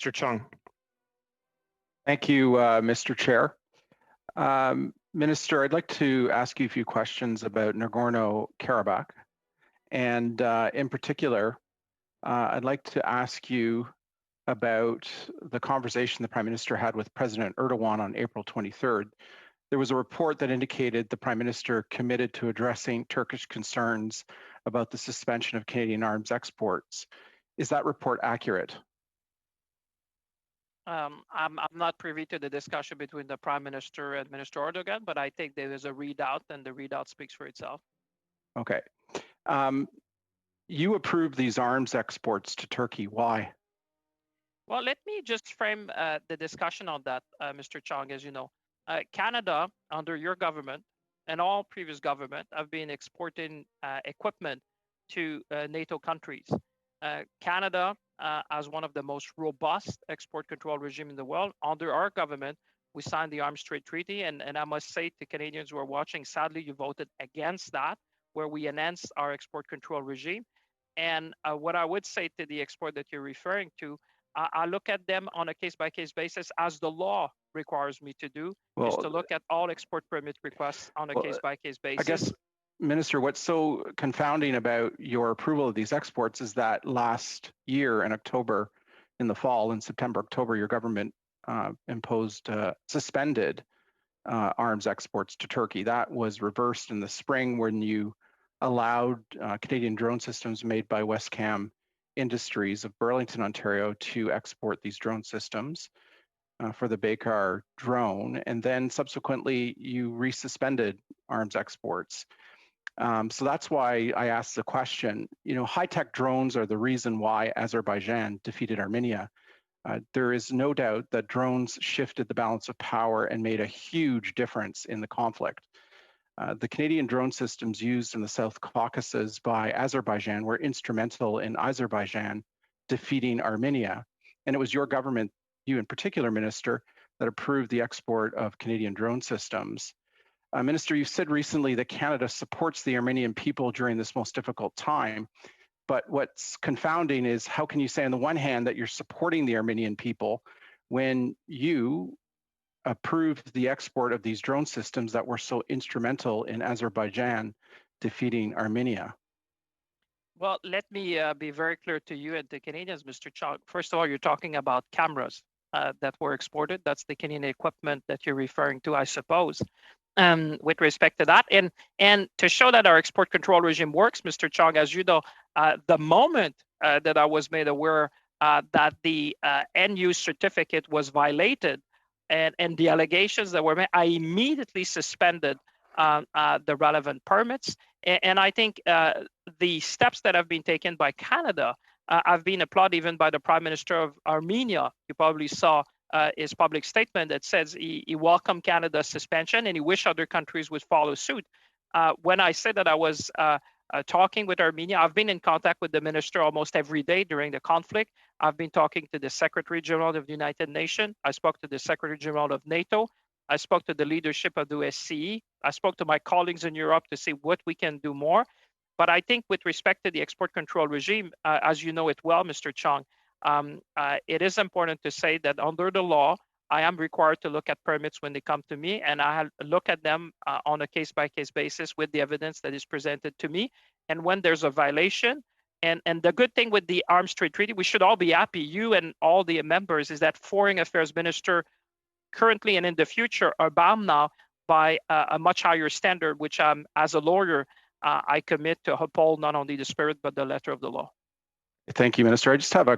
Mr. Chong. Thank you, Mr. Chair. Minister, I'd like to ask you a few questions about Nagorno-Karabakh. And in particular, I'd like to ask you about the conversation the Prime Minister had with President Erdogan on April 23rd. There was a report that indicated the Prime Minister committed to addressing Turkish concerns about the suspension of Canadian arms exports. Is that report accurate? I'm not privy to the discussion between the Prime Minister and Minister Erdogan, but I think there is a readout and the readout speaks for itself. Okay. You approved these arms exports to Turkey. Why? Well, let me just frame the discussion on that, Mr. Chong. As you know, Canada, under your government and all previous government, have been exporting equipment to NATO countries. Canada, as one of the most robust export control regime in the world, under our government, we signed the Arms Trade Treaty. And I must say to Canadians who are watching, sadly, you voted against that, where we enhanced our export control regime. And what I would say to the export that you're referring to, I look at them on a case-by-case basis, as the law requires me to do, is to look at all export permit requests on a case-by-case basis. I guess, Minister, what's so confounding about your approval of these exports is that last year in October, in the fall, in September, October, your government suspended arms exports to Turkey. That was reversed in the spring when you allowed Canadian drone systems made by Westcam Industries of Burlington, Ontario, to export these drone systems for the Baykar drone, and then subsequently you resuspended arms exports. So that's why I asked the question. You know, high-tech drones are the reason why Azerbaijan defeated Armenia. There is no doubt that drones shifted the balance of power and made a huge difference in the conflict. The Canadian drone systems used in the South Caucasus by Azerbaijan were instrumental in Azerbaijan defeating Armenia. And it was your government, you in particular, Minister, that approved the export of Canadian drone systems. Minister, you said recently that Canada supports the Armenian people during this most difficult time. But what's confounding is how can you say on the one hand that you're supporting the Armenian people when you approved the export of these drone systems that were so instrumental in Azerbaijan defeating Armenia? Well, let me be very clear to you and the Canadians, Mr. Chong. First of all, you're talking about cameras that were exported. That's the Canadian equipment that you're referring to, I suppose, with respect to that. And to show that our export control regime works, Mr. Chong, as you know, the moment that I was made aware that the end-use certificate was violated, and the allegations that were made, I immediately suspended the relevant permits. And I think the steps that have been taken by Canada have been applauded even by the Prime Minister of Armenia. You probably saw his public statement that says he welcomed Canada's suspension and he wished other countries would follow suit. When I said that I was talking with Armenia, I've been in contact with the minister almost every day during the conflict. I've been talking to the Secretary General of the United Nations. I spoke to the Secretary General of NATO. I spoke to the leadership of the OSCE. I spoke to my colleagues in Europe to see what we can do more. But I think with respect to the export control regime, as you know it well, Mr. Chong, it is important to say that under the law, I am required to look at permits when they come to me, and I look at them on a case-by-case basis with the evidence that is presented to me. And when there's a violation, and the good thing with the Arms Trade Treaty, we should all be happy, you and all the members, is that Foreign Affairs Minister currently and in the future are bound now by a much higher standard, which as a lawyer, I commit to uphold not only the spirit, but the letter of the law. Thank you, Minister. I just have a